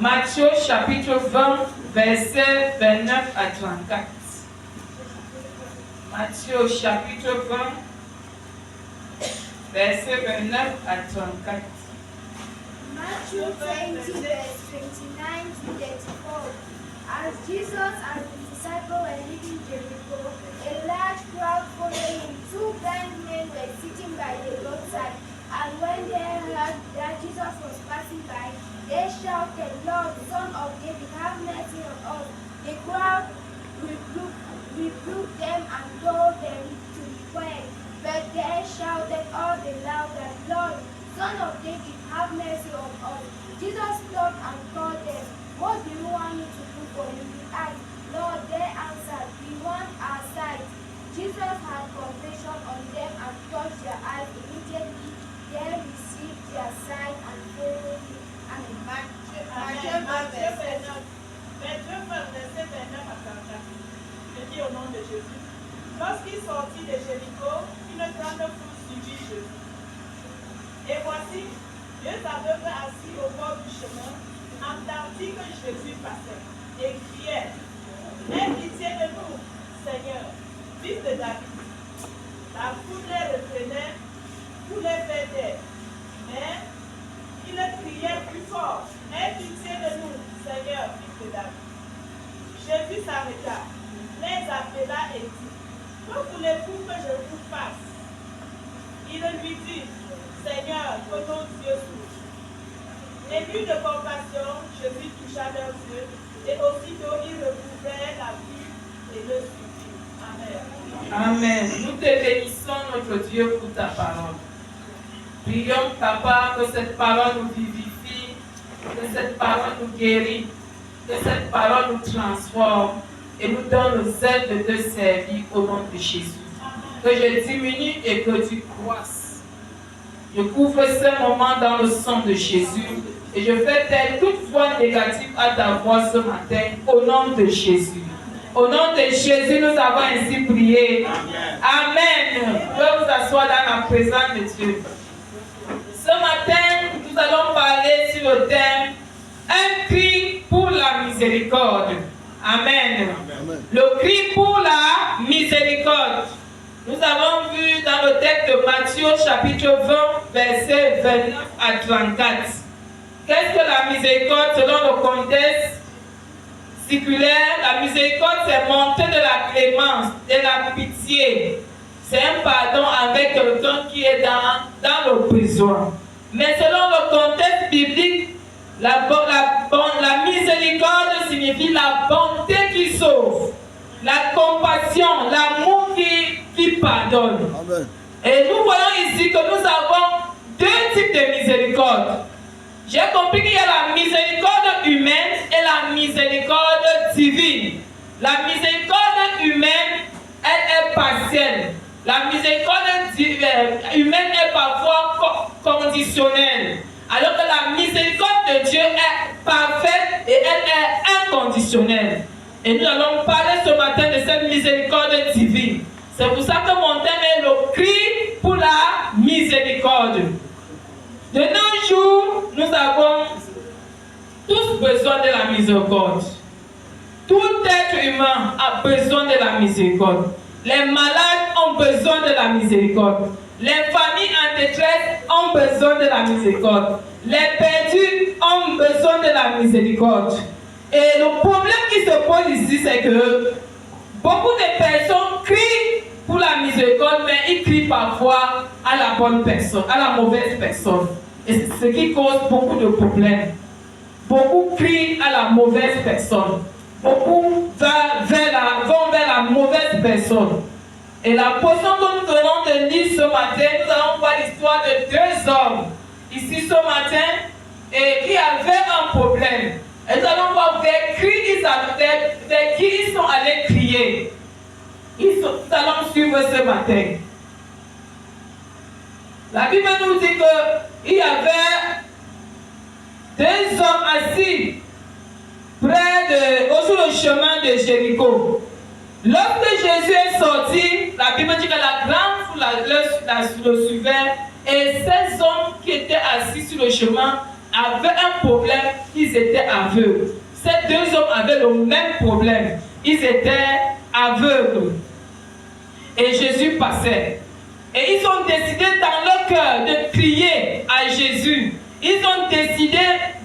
Matthieu chapitre 20, versets 29 à 34. Matthieu chapitre 20, versets 29 à 34. Matthew 20, verse 29 to 34. As Jesus and his disciples were leaving Jericho, a large crowd followed him. Two blind men were sitting by the roadside, and when they heard that Jesus was passing by, they shouted, "Lord, Son of David, have mercy on us." The crowd rebuked them and told them to be quiet, but they shouted all the louder, "Lord, Son of David, have mercy on us." Jesus stopped and called them. "What do you want me to do for you?" He asked. "Lord," they answered, "we want our sight." Jesus had compassion on them and touched their eyes. Immediately they received their sight and followed him. Amen. Matthieu 29, verset 29 à 44. Je dis au nom de Jésus. Lorsqu'il sortit de Jéricho, une grande foule suivit Jésus. Et voici, deux aveugles assis au bord du chemin, entendit que Jésus passait, et criaient, « Aie pitié de nous, Seigneur, fils de David. » La foule les reprenait pour les faire taire, mais ils criaient plus fort, « Aie pitié de nous, Seigneur, fils de David. » Jésus s'arrêta, les appela et dit, « Que voulez-vous que je vous fasse? » Il lui dit, « Seigneur, que ton Dieu s'ouvre. » Ému de compassion, Jésus toucha leurs yeux, et aussitôt ils recouvrèrent la vue et le suivirent. Amen. Amen. Nous te bénissons, notre Dieu, pour ta parole. Prions, Papa, que cette parole nous vivifie, que cette parole nous guérit, que cette parole nous transforme et nous donne le zèle de te servir au nom de Jésus. Que je diminue et que tu croisses. Je couvre ce moment dans le sang de Jésus et je fais taire toute voix négative à ta voix ce matin au nom de Jésus. Au nom de Jésus, nous avons ainsi prié. Amen. Vous pouvez vous asseoir dans la présence de Dieu. Ce matin, nous allons parler sur le thème un cri pour la miséricorde. Amen. Amen. Le cri pour la miséricorde. Nous avons vu dans le texte de Matthieu chapitre 20, versets 29 à 34. Qu'est-ce que la miséricorde selon le contexte séculaire? La miséricorde, c'est montrer de la clémence, de la pitié. C'est un pardon avec quelqu'un qui est dans le besoin. Mais selon le contexte biblique, la miséricorde signifie la bonté qui sauve, la compassion, l'amour qui pardonne. Amen. Et nous voyons ici que nous avons deux types de miséricorde. J'ai compris qu'il y a la miséricorde humaine et la miséricorde divine. La miséricorde humaine, elle est partielle. La miséricorde humaine est parfois conditionnelle. Alors que la miséricorde de Dieu est parfaite et elle est inconditionnelle. Et nous allons parler ce matin de cette miséricorde divine. C'est pour ça que mon thème est le cri pour la miséricorde. De nos jours, nous avons tous besoin de la miséricorde. Tout être humain a besoin de la miséricorde. Les malades ont besoin de la miséricorde. Les familles en détresse ont besoin de la miséricorde. Les perdus ont besoin de la miséricorde. Et le problème qui se pose ici, c'est que beaucoup de personnes crient pour la miséricorde, mais ils crient parfois à la bonne personne, à la mauvaise personne. Et c'est ce qui cause beaucoup de problèmes. Beaucoup crient à la mauvaise personne. Beaucoup vont vers la mauvaise personne. Et la portion que nous venons de lire ce matin, nous allons voir l'histoire de deux hommes ici ce matin et qui avaient un problème. Et nous allons voir vers qui ils sont allés crier. Nous allons suivre ce matin. La Bible nous dit qu'il y avait deux hommes assis sur le chemin de Jéricho. Lorsque Jésus est sorti, la Bible dit que la grande foule le suivait et ces hommes qui étaient assis sur le chemin avaient un problème, ils étaient aveugles. Ces deux hommes avaient le même problème. Ils étaient aveugles. Et Jésus passait. Et ils ont décidé dans leur cœur de crier à Jésus. Ils ont décidé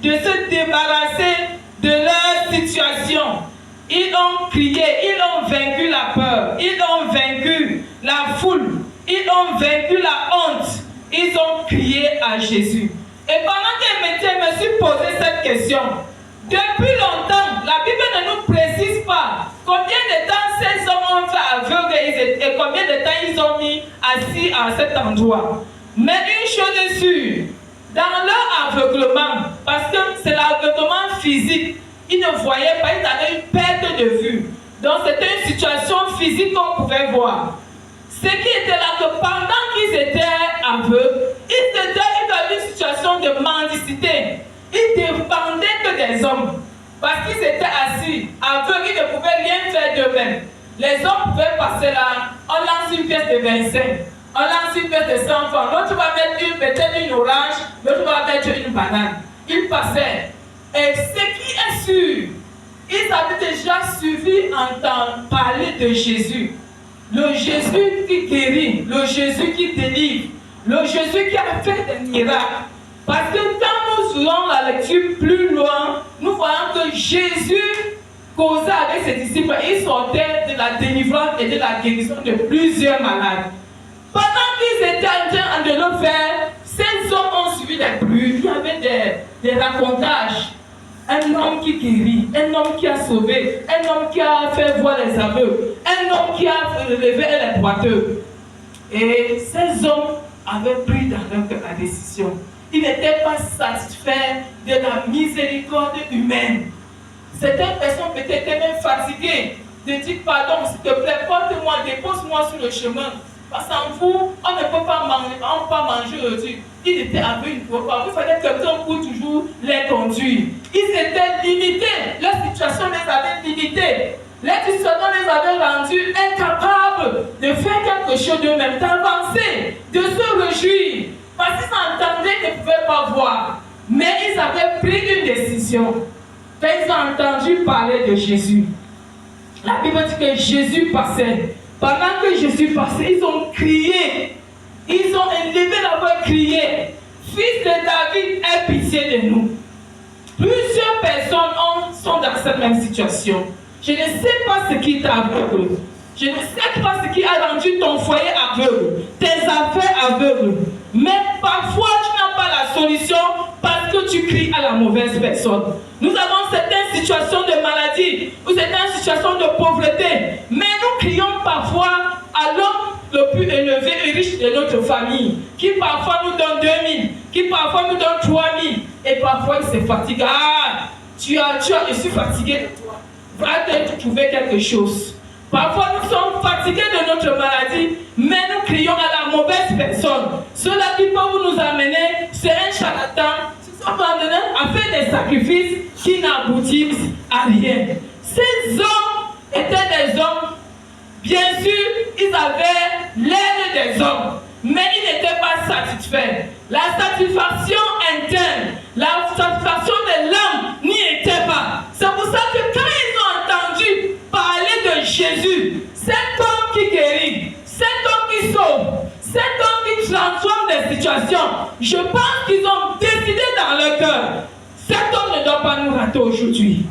de se débarrasser de leur situation. Ils ont crié, ils ont vaincu la peur, ils ont vaincu la foule, ils ont vaincu la honte. Ils ont crié à Jésus. Et pendant que je me suis posé cette question, depuis longtemps, la Bible ne nous précise pas combien de temps ces hommes ont fait aveugles et combien de temps ils ont mis assis à cet endroit. Mais une chose est sûre, dans leur aveuglement, parce que c'est l'aveuglement physique, ils ne voyaient pas, ils avaient une perte de vue. Donc c'était une situation physique qu'on pouvait voir. Ce qui était là, que pendant qu'ils étaient aveugles, ils étaient dans une situation de mendicité. Ils dépendaient que des hommes. Parce qu'ils étaient assis, aveugles, ils ne pouvaient rien faire d'eux-mêmes. Les hommes pouvaient passer là, on lance une pièce de 25, on lance une pièce de 100 francs, l'autre va mettre peut-être une orange, l'autre va mettre une banane. Ils passaient. Et ce qui est sûr, ils avaient déjà suivi entendre parler de Jésus. Le Jésus qui guérit, le Jésus qui délivre, le Jésus qui a fait des miracles. Parce que quand nous voulons la lecture plus loin, nous voyons que Jésus causait avec ses disciples, il sortait de la délivrance et de la guérison de plusieurs malades. Pendant qu'ils étaient en train de le faire, ces hommes ont suivi des bruits, il y avait des racontages. Un homme qui guérit, un homme qui a sauvé, un homme qui a fait voir les aveugles, un homme qui a relevé les boiteux. Et ces hommes avaient pris dans leur cœur la décision. Ils n'étaient pas satisfaits de la miséricorde humaine. Certaines personnes peut-être étaient même fatiguées de dire pardon, s'il te plaît, porte-moi, dépose-moi sur le chemin. Parce qu'en vous, on ne peut pas manger aujourd'hui. Ils étaient avec une repas. Il fallait quelqu'un pour toujours les conduire. Ils étaient limités. Leur situation les avait limités. Leur situation les avait rendus incapables de faire quelque chose d'eux-mêmes, d'avancer, de se réjouir. Parce qu'ils entendaient qu'ils ne pouvaient pas voir. Mais ils avaient pris une décision. Quand ils ont entendu parler de Jésus, la Bible dit que Jésus passait. Pendant que Jésus passait, ils ont crié. Ils ont élevé la voix et crié. Fils de David, aie pitié de nous. Plusieurs personnes sont dans cette même situation. Je ne sais pas ce qui t'a aveugle. Je ne sais pas ce qui a rendu ton foyer aveugle, tes affaires aveugles. Mais parfois, tu n'as pas la solution parce que tu cries à la mauvaise personne. Nous avons certaines situations de maladie ou certaines situations de pauvreté. Mais nous crions parfois à l'homme le plus élevé et riche de notre famille, qui parfois nous donne 2000, qui parfois nous donne 3000. Et parfois, il se fatigue. Ah, je suis fatigué de toi. Va te trouver quelque chose. Parfois, nous sommes fatigués de notre maladie, mais nous crions à la mauvaise personne. Cela qui peut nous amener, c'est un charlatan, à faire des sacrifices qui n'aboutissent à rien. Ces hommes étaient des hommes, bien sûr, ils avaient l'aide des hommes, mais ils n'étaient pas satisfaits. La satisfaction interne, la satisfaction de l'âme n'y était pas. C'est pour ça que quand ils ont entendu parler de Jésus, cet homme qui guérit, cet homme qui sauve, cet homme qui transforme des situations, je pense qu'ils ont décidé dans leur cœur, cet homme ne doit pas nous rater aujourd'hui.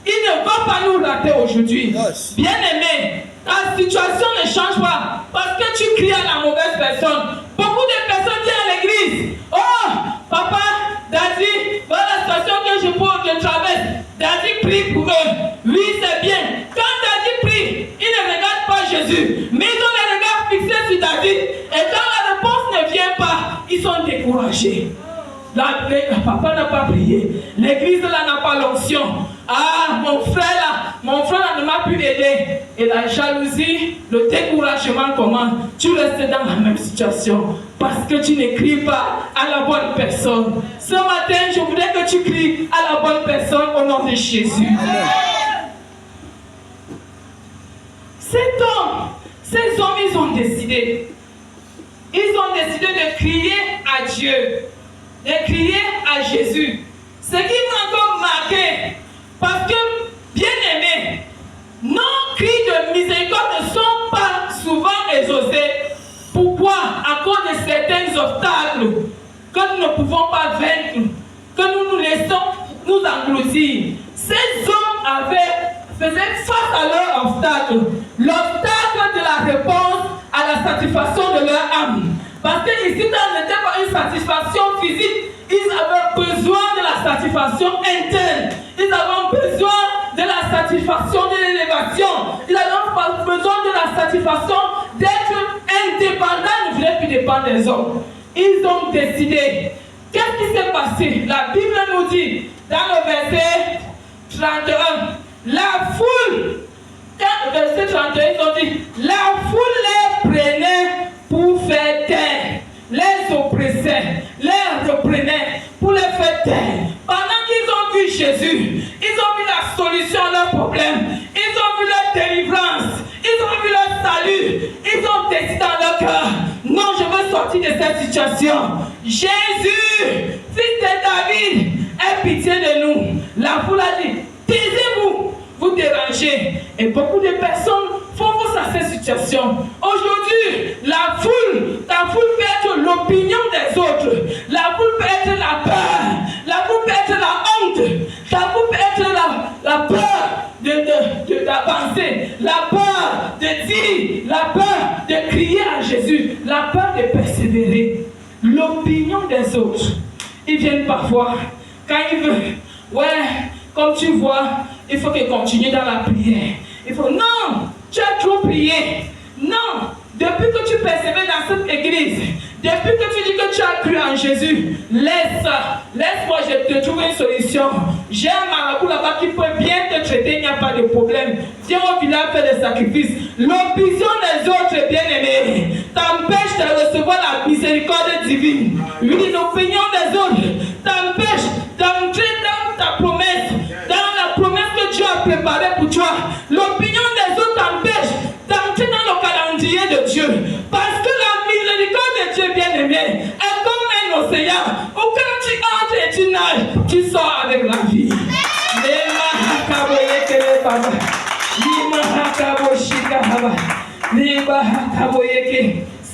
Il ne va pas nous rater aujourd'hui. Bien aimé, ta situation ne change pas parce que tu cries à la mauvaise personne. Beaucoup de personnes viennent à l'église. Oh, papa, Daddy, voilà la situation que je traverse. Daddy prie pour eux. Oui, c'est bien. Quand Daddy prie, ils ne regardent pas Jésus, mais ils ont les regards fixés sur Daddy. Et quand la réponse ne vient pas, ils sont découragés. Papa n'a pas prié. L'église là n'a pas l'onction. Ah, mon frère là ne m'a plus aidé. Et la jalousie, le découragement commence. Tu restes dans la même situation. Parce que tu ne cries pas à la bonne personne. Ce matin, je voudrais que tu cries à la bonne personne au nom de Jésus. Ces hommes, ils ont décidé. Ils ont décidé de crier à Dieu. De de crier à Jésus. Ce qui m'a encore marqué, parce que, bien aimé, nos cris de miséricorde ne sont pas souvent exaucés. Pourquoi? À cause de certains obstacles que nous ne pouvons pas vaincre, que nous nous laissons nous engloutir. Ces hommes faisaient face à leur obstacle. L'obstacle de la réponse à la satisfaction de leur âme. Parce que ici, ça n'était pas une satisfaction physique. Ils avaient besoin de la satisfaction interne. Ils avaient besoin de la satisfaction de l'élévation. Ils avaient besoin de la satisfaction d'être indépendants. Ils ne voulaient plus dépendre des hommes. Ils ont décidé. Qu'est-ce qui s'est passé? La Bible nous dit, dans le verset 31, la foule, verset 31, ils ont dit, la foule les prenait pour faire taire, les oppressait, les reprenait pour les faire taire. Pendant qu'ils ont vu Jésus, ils ont vu la solution à leurs problèmes, ils ont vu leur délivrance, ils ont vu leur salut, ils ont décidé dans leur cœur, non, je veux sortir de cette situation. Jésus, fils de David, aie pitié de nous. La foule a dit, taisez-vous, vous dérangez. Et beaucoup de personnes font face à cette situation. Aujourd'hui, la foule peut être l'opinion des autres. La foule peut être la peur. La foule peut être la honte. La foule peut être la peur d'avancer. La peur de dire. La peur de crier à Jésus. La peur de persévérer. L'opinion des autres. Ils viennent parfois, quand ils veulent, ouais, comme tu vois, il faut qu'ils continuent dans la prière. Il faut, non, tu as trop prié. Non, depuis que tu persévères dans cette église, depuis que tu dis que tu as cru en Jésus, laisse-moi, je te trouve une solution. J'ai un marabout là-bas qui peut bien te traiter, il n'y a pas de problème. Viens au village faire des sacrifices. L'opinion des autres, bien-aimés, t'empêche de recevoir la miséricorde divine. Oui, l'opinion des autres t'empêche d'entrer dans ta promesse, dans la promesse que Dieu a préparée pour toi. L'opinion des autres t'empêche d'entrer dans le calendrier de Dieu. Parce que la miséricorde de Dieu, bien-aimé, est comme un océan où quand tu entres et tu nages, tu sors avec la vie.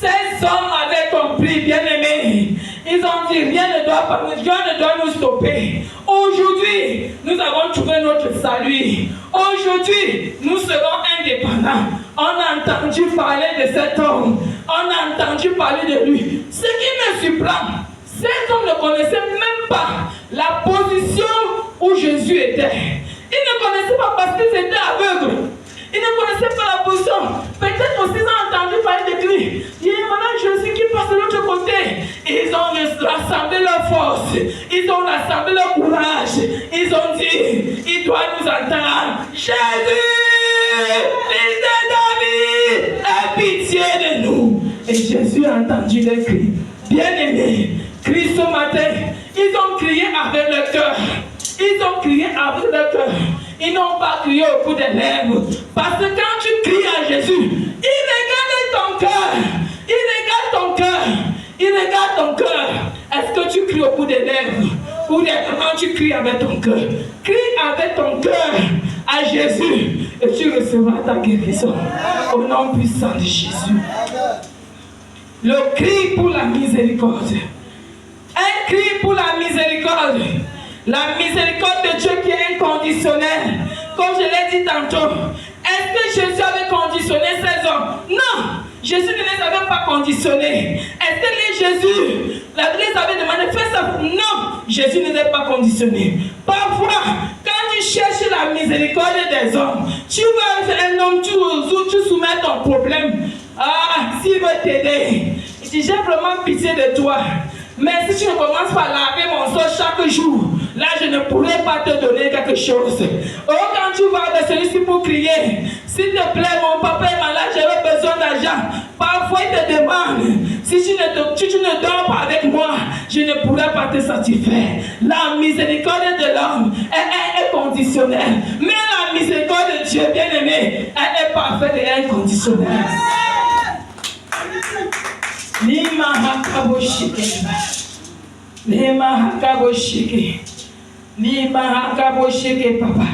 Ces hommes avaient compris, bien-aimés. Ils ont dit, rien ne doit nous stopper. Aujourd'hui, nous avons trouvé notre salut. Aujourd'hui, nous serons indépendants. On a entendu parler de cet homme. On a entendu parler de lui. Ce qui me surprend, cet homme ne connaissait même pas la position où Jésus était. Il ne connaissait pas parce qu'ils étaient aveugles. Ils ne connaissaient pas la position. Peut-être aussi ils ont entendu parler de lui. Il y a maintenant Jésus qui passe de l'autre côté. Ils ont rassemblé leur force. Ils ont rassemblé leur courage. Ils ont dit, il doit nous entendre. Jésus, fils de David, aie pitié de nous. Et Jésus a entendu les cris. Bien-aimés, crie ce matin. Ils ont crié avec le cœur. Ils ont crié avec le cœur. Ils n'ont pas crié au bout des lèvres. Parce que quand tu cries à Jésus, il regarde ton cœur. Il regarde ton cœur. Il regarde ton cœur. Est-ce que tu cries au bout des lèvres? Ou quand tu cries avec ton cœur? Crie avec ton cœur à Jésus. Et tu recevras ta guérison. Au nom puissant de Jésus. Le cri pour la miséricorde. Un cri pour la miséricorde. La miséricorde de Dieu qui est inconditionnelle. Comme je l'ai dit tantôt. Est-ce que Jésus avait conditionné ces hommes? Non. Jésus ne les avait pas conditionnés. Est-ce que Jésus, la Bible avait demandé fais ça? Non. Jésus ne les a pas conditionnés. Parfois, quand tu cherches la miséricorde des hommes, tu vas être un homme, tu soumets ton problème. Ah, s'il veut t'aider, il dit j'ai vraiment pitié de toi. Mais si tu ne commences pas à laver mon sang chaque jour, là je ne pourrai pas te donner quelque chose. Oh, quand tu vas de celui-ci pour crier, s'il te plaît, mon papa est malade, j'avais besoin d'argent. Parfois il te demande, si tu ne dors pas avec moi, je ne pourrai pas te satisfaire. La miséricorde de l'homme est inconditionnelle. Mais la miséricorde de Dieu, bien-aimé, elle est parfaite et inconditionnelle. Papa.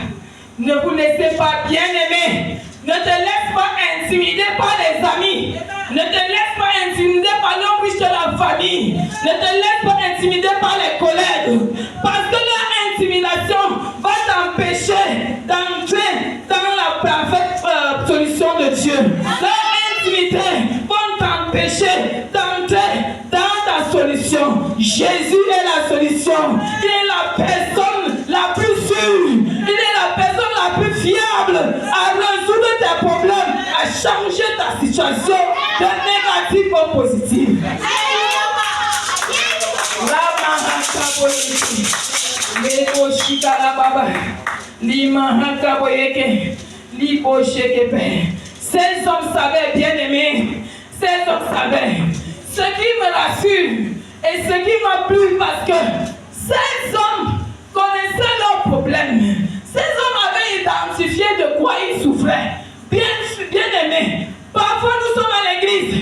Ne vous laissez pas, bien-aimés. Ne te laisse pas intimider par les amis. Ne te laisse pas intimider par l'homme riche de la famille. Ne te laisse pas intimider par les collègues. Parce que leur intimidation va t'empêcher d'entrer dans la parfaite solution de Dieu. Leur intimité va t'empêcher d'entrer dans ta solution. Jésus est la solution. Il est la personne la plus sûre. Il est la personne la plus fiable à résoudre tes problèmes, à changer ta situation de négatif au positif. Ces hommes savaient, bien aimés, ces hommes savaient ce qui me rassure et ce qui m'a plu, parce que ces hommes connaissaient leurs problèmes. Ces hommes avaient identifié de quoi ils souffraient. Bien aimés, parfois nous sommes à l'église,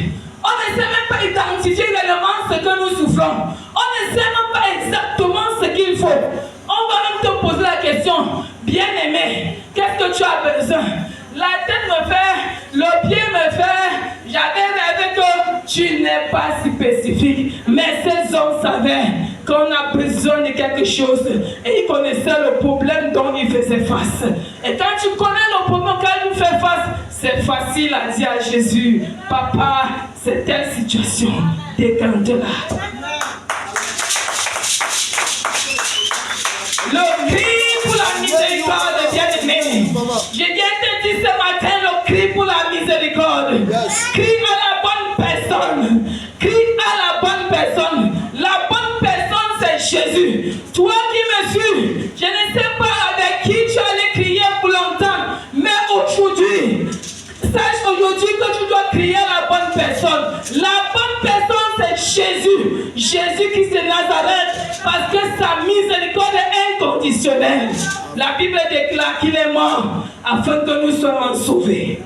on ne sait même pas identifier réellement ce que nous souffrons. On ne sait même pas exactement ce qu'il faut. On va même te poser la question, bien aimé, qu'est-ce que tu as besoin? La tête me fait, le pied me fait, j'avais rêvé que tu n'es pas si spécifique. Mais ces hommes savaient qu'on a besoin de quelque chose. Et ils connaissaient le problème dont ils faisaient face. Et quand tu connais le problème quand tu fais face, c'est facile à dire à Jésus, Papa, c'est telle situation, décante-la. Le cri pour la miséricorde, bien-aimé. J'ai bien te dit ce matin, le cri pour la miséricorde. Crie à la bonne personne. Crie à la bonne personne. La bonne personne, c'est Jésus. Toi qui me suis, je ne sais pas avec qui tu allais crier pour longtemps, mais aujourd'hui, sache aujourd'hui que tu dois crier à la bonne personne. La bonne personne, c'est Jésus. Jésus qui est Nazareth, parce que sa miséricorde est inconditionnelle. La Bible déclare qu'il est mort afin que nous soyons sauvés.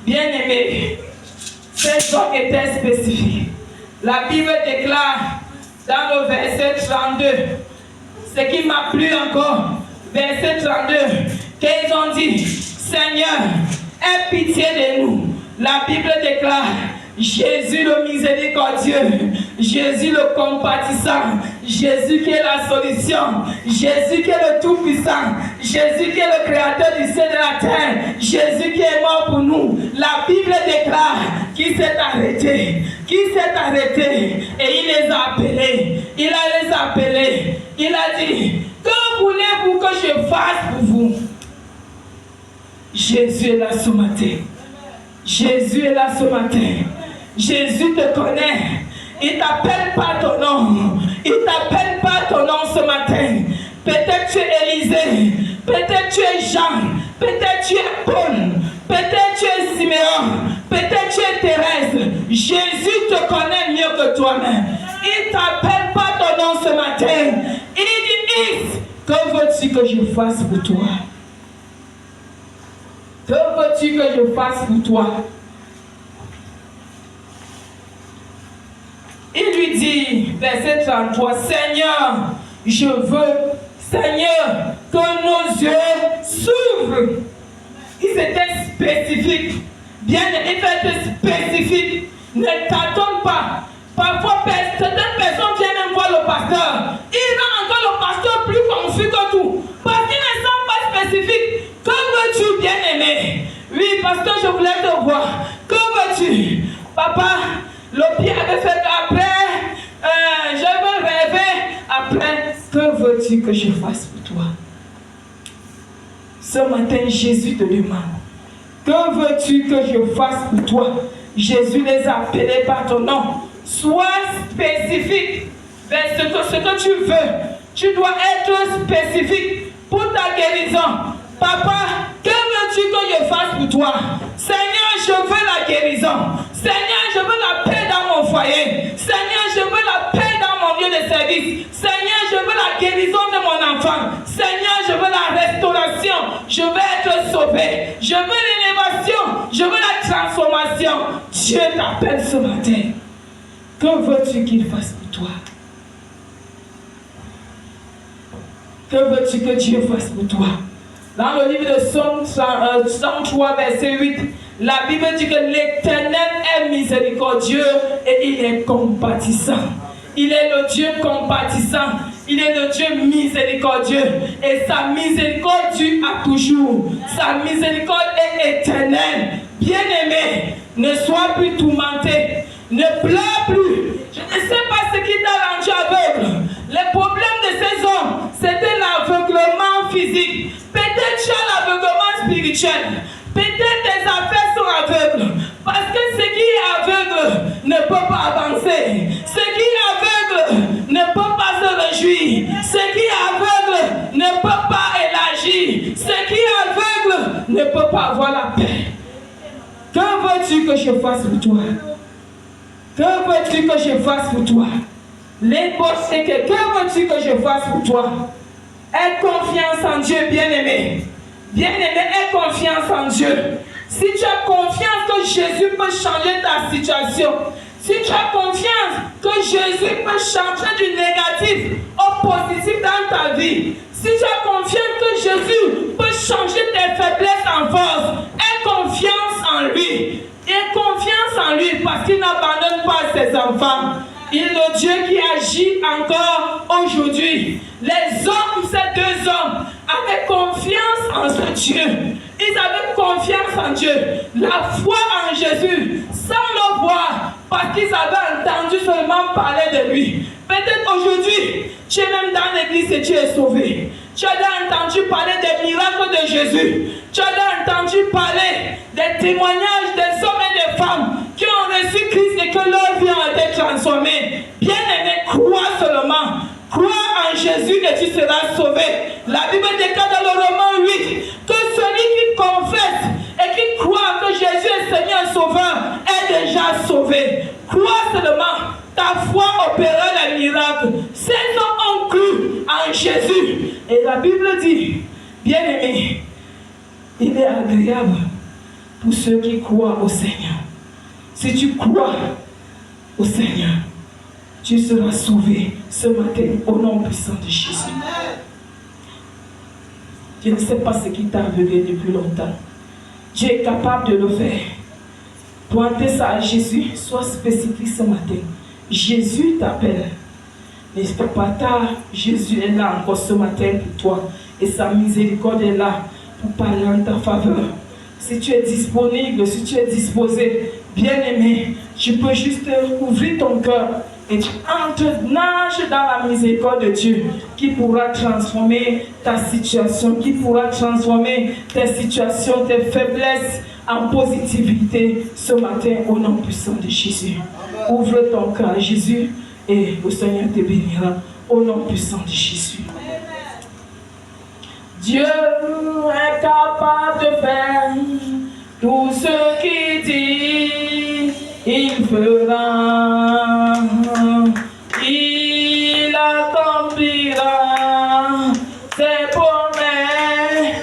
Bien-aimés, ces hommes étaient spécifiques. La Bible déclare dans le verset 32, ce qui m'a plu encore, verset 32, qu'ils ont dit, Seigneur, aie pitié de nous. La Bible déclare, Jésus le miséricordieux, Jésus le compatissant, Jésus qui est la solution, Jésus qui est le tout-puissant, Jésus qui est le créateur du ciel et de la terre, Jésus qui est mort pour nous. La Bible déclare qu'il s'est arrêté, et il les a appelés, il a dit, que voulez-vous que je fasse pour vous? Jésus est là ce matin. Jésus est là ce matin. Jésus te connaît. Il t'appelle par ton nom. Il t'appelle par ton nom ce matin. Peut-être tu es Élisée. Peut-être tu es Jean. Peut-être tu es Paul. Peut-être tu es Siméon. Peut-être tu es Thérèse. Jésus te connaît mieux que toi-même. Il t'appelle par ton nom ce matin. Il dit, que veux-tu que je fasse pour toi? Que veux-tu que je fasse pour toi? Il lui dit, verset 33, Seigneur, je veux, Seigneur, que nos yeux s'ouvrent. Ils étaient spécifiques. Bien, ils étaient spécifiques. Ne t'attends pas. Parfois, certaines personnes viennent même voir le pasteur. Ils rendent encore le pasteur plus confus que tout. Parce qu'ils ne sont pas spécifiques. Que veux-tu, bien-aimé? Oui, pasteur, je voulais te voir. Que veux-tu? Papa, le pied avait fait après. Je veux rêver. Après, que veux-tu que je fasse pour toi? Ce matin, Jésus te demande. Que veux-tu que je fasse pour toi? Jésus les a appelés par ton nom. Sois spécifique vers ce que tu veux. Tu dois être spécifique pour ta guérison. Papa, que veux-tu que je fasse pour toi? Seigneur, je veux la guérison. Seigneur, je veux la paix dans mon foyer. Seigneur, je veux la paix dans mon lieu de service. Seigneur, je veux la guérison de mon enfant. Seigneur, je veux la restauration. Je veux être sauvé. Je veux l'élévation. Je veux la transformation. Dieu t'appelle ce matin. Que veux-tu qu'il fasse pour toi? Que veux-tu que Dieu fasse pour toi? Dans le livre de Psaume 103, verset 8, la Bible dit que l'Éternel est miséricordieux et il est compatissant. Il est le Dieu compatissant. Il est le Dieu miséricordieux. Et sa miséricorde dure à toujours. Sa miséricorde est éternelle. Bien-aimé, ne sois plus tourmenté. Ne pleure plus. Je ne sais pas ce qui t'a rendu aveugle. Le problème de ces hommes, c'était l'aveuglement physique. Peut-être tu as l'aveuglement spirituel. Peut-être tes affaires sont aveugles. Parce que ce qui est aveugle ne peut pas avancer. Ce qui est aveugle ne peut pas se réjouir. Ce qui est aveugle ne peut pas élargir. Ce qui est aveugle ne peut pas avoir la paix. Que veux-tu que je fasse pour toi? Que veux-tu que je fasse pour toi? L'important c'est que veux-tu que je fasse pour toi? Aie confiance en Dieu, bien-aimé. Bien-aimé, aie confiance en Dieu. Si tu as confiance que Jésus peut changer ta situation, si tu as confiance que Jésus peut changer du négatif au positif dans ta vie, si tu as confiance que Jésus peut changer tes faiblesses en force, aie confiance en lui. Aie confiance en lui parce qu'il n'abandonne pas ses enfants. Il est le Dieu qui agit encore aujourd'hui. Les hommes, ces deux hommes, avaient confiance en ce Dieu. Ils avaient confiance en Dieu. La foi en Jésus, sans le voir, parce qu'ils avaient entendu seulement parler de lui. Peut-être aujourd'hui, tu es même dans l'église et tu es sauvé. Tu as entendu parler des miracles de Jésus. Tu as entendu parler des témoignages des hommes et des femmes qui ont reçu Christ et que leur vie a été transformée. Bien-aimé, crois seulement. Crois en Jésus et tu seras sauvé. La Bible déclare dans le Romain 8 que celui qui confesse et qui croit que Jésus est Seigneur et Sauveur est déjà sauvé. Crois seulement. Ta foi opérera les miracles. Ces hommes ont cru en Jésus. Et la Bible dit, bien-aimé, il est agréable pour ceux qui croient au Seigneur. Si tu crois au Seigneur, tu seras sauvé ce matin au nom puissant de Jésus. Je ne sais pas ce qui t'a aveuglé depuis longtemps. Dieu est capable de le faire. Pointez ça à Jésus, sois spécifique ce matin. Jésus t'appelle. N'est-ce pas tard, Jésus est là encore ce matin pour toi. Et sa miséricorde est là pour parler en ta faveur. Si tu es disponible, si tu es disposé, bien-aimé, tu peux juste ouvrir ton cœur et tu nages dans la miséricorde de Dieu qui pourra transformer ta situation, qui pourra transformer tes situations, tes faiblesses en positivité ce matin au nom puissant de Jésus. Ouvre ton cœur à Jésus et le Seigneur te bénira au nom puissant de Jésus. Dieu est capable de faire tout ce qu'il dit, il fera, il accomplira ses promesses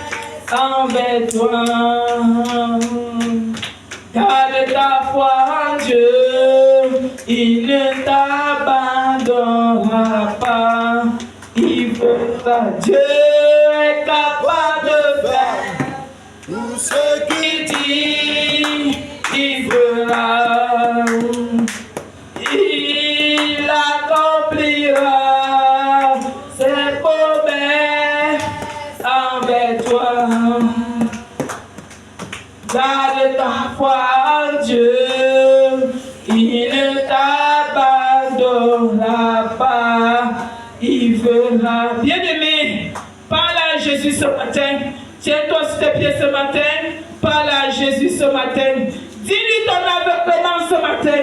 envers toi. Garde ta foi en Dieu, il ne t'abandonnera pas, il fera. Dieu est capable de faire tout ce qu'il dit, il fera, il accomplira ses promesses envers toi. Garde ta foi en Dieu, il ne t'abandonnera pas, il fera. Bien-aimé, parle à Jésus ce matin. Tiens-toi sur tes pieds ce matin. Parle à Jésus ce matin. Dis-lui ton aveuglement ce matin.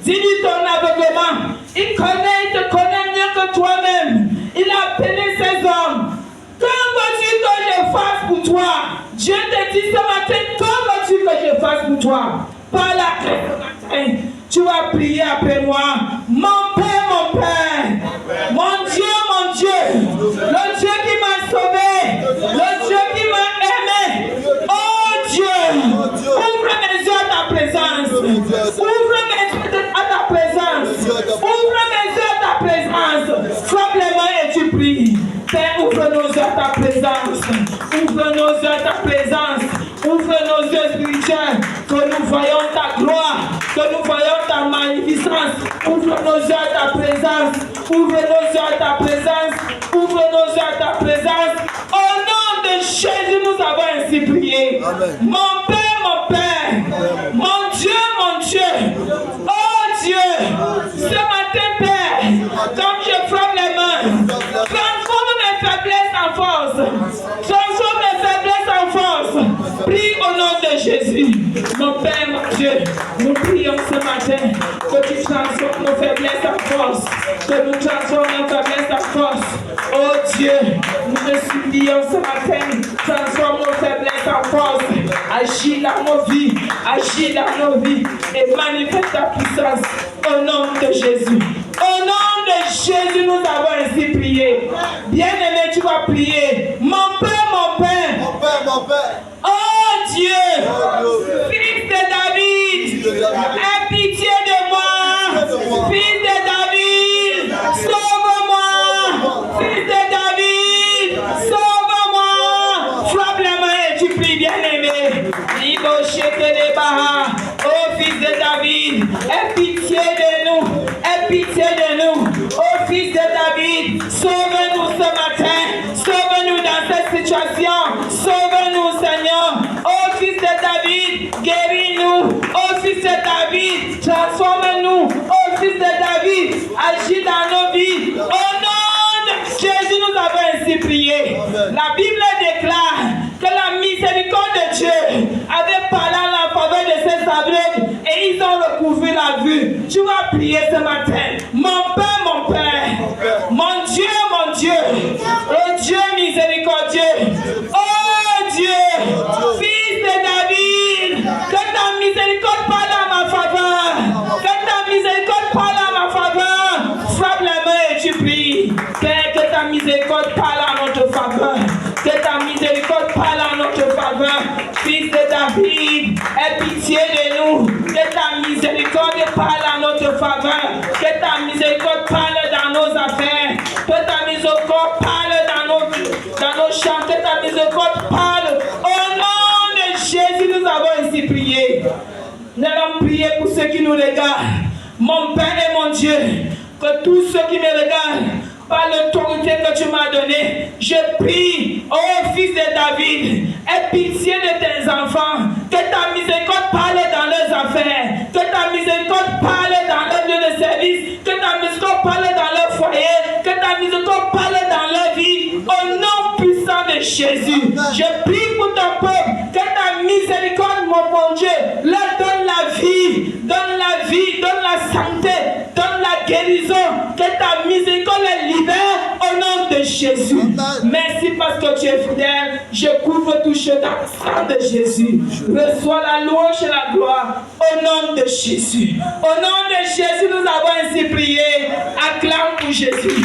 Dis-lui ton aveuglement. Il te connaît mieux que toi-même. Il a appelé ses hommes. Que veux-tu que je fasse pour toi? Dieu te dit ce matin, que veux-tu que je fasse pour toi? Parle à Christ ce matin. Tu vas prier après moi. Mon Père, mon Dieu, le Dieu qui m'a sauvé, le Dieu qui m'a aimé. Oh Dieu, ouvre mes yeux à ta présence. Ouvre mes yeux à ta présence. yeux à ta présence. Ouvre nos yeux à ta présence. Ouvre nos yeux spirituels. Que nous voyons ta gloire. Que nous voyons ta magnificence. Ouvre nos yeux à ta présence. Ouvre nos yeux à ta présence. Ouvre nos yeux à ta présence. Au nom de Jésus, nous avons ainsi prié. Amen. Mon Père, mon Dieu, oh Dieu, ce matin, Père, comme je frappe les mains, transforme mes faiblesses en force. Transforme mes faiblesses en force. Prie au nom de Jésus. Mon Père, mon Dieu, nous prions ce matin que tu transformes nos faiblesses en force. Que nous transformes nos faiblesses en force. Oh Dieu, nous te supplions ce matin, transforme nos faiblesses en force. Agis dans nos vies, et manifeste ta puissance au nom de Jésus. Au nom de Jésus, nous avons ainsi prié. Bien-aimé, tu vas prier. Mon Père, mon Père. Mon Père, mon Père. Oh Dieu, Oh Dieu. Fils de David, aie pitié de moi. Fils de David, sauve-moi. Fils de David, sauve-moi. Frappe la main et tu pries, bien-aimé. Oh Fils de David, aie pitié de nous. Aie pitié de nous. Oh Fils de David, sauve-nous ce matin. Sauve-nous dans cette situation. Sauve-nous, Seigneur. Oh Fils de David, guéris-nous. Oh Fils de David, transforme-nous. Oh Fils de David, agis dans nos vies. Au nom de Jésus, nous avons ainsi prié. La Bible déclare que la miséricorde de Dieu avait parlé en la faveur de ces aveugles et ils ont recouvert la vue. Tu vas prier ce matin. Mon Père, mon Dieu, oh Dieu miséricordieux, oh Dieu, Fils de David, que ta miséricorde parle en ma faveur, que ta miséricorde parle en ma faveur. Frappe la main et tu pries. Père, que ta miséricorde parle en notre faveur, que ta miséricorde parle en notre faveur. Fils de David, aie pitié de nous, que ta miséricorde parle en notre faveur, que ta miséricorde parle dans nos affaires, que ta miséricorde parle dans nos champs, que ta miséricorde parle. Au nom de Jésus, nous avons ainsi prié. Nous allons prier pour ceux qui nous regardent. Mon Père et mon Dieu, que tous ceux qui me regardent, par l'autorité que tu m'as donnée, je prie, oh Fils de David, aie pitié de tes enfants, que ta miséricorde parle dans leurs affaires, que ta miséricorde parle dans leur lieu de service, que ta miséricorde parle dans leur foyer, que ta miséricorde parle dans leur vie, au nom puissant de Jésus. Je prie pour ton peuple, que ta miséricorde, mon Dieu, leur donne la vie, donne la santé, donne la guérison, que ta miséricorde les libère au nom de Jésus. Merci parce que tu es fidèle. Je couvre tout dans le sang de Jésus. Reçois la louange et la gloire au nom de Jésus. Au nom de Jésus, nous avons ainsi prié. Acclame pour Jésus.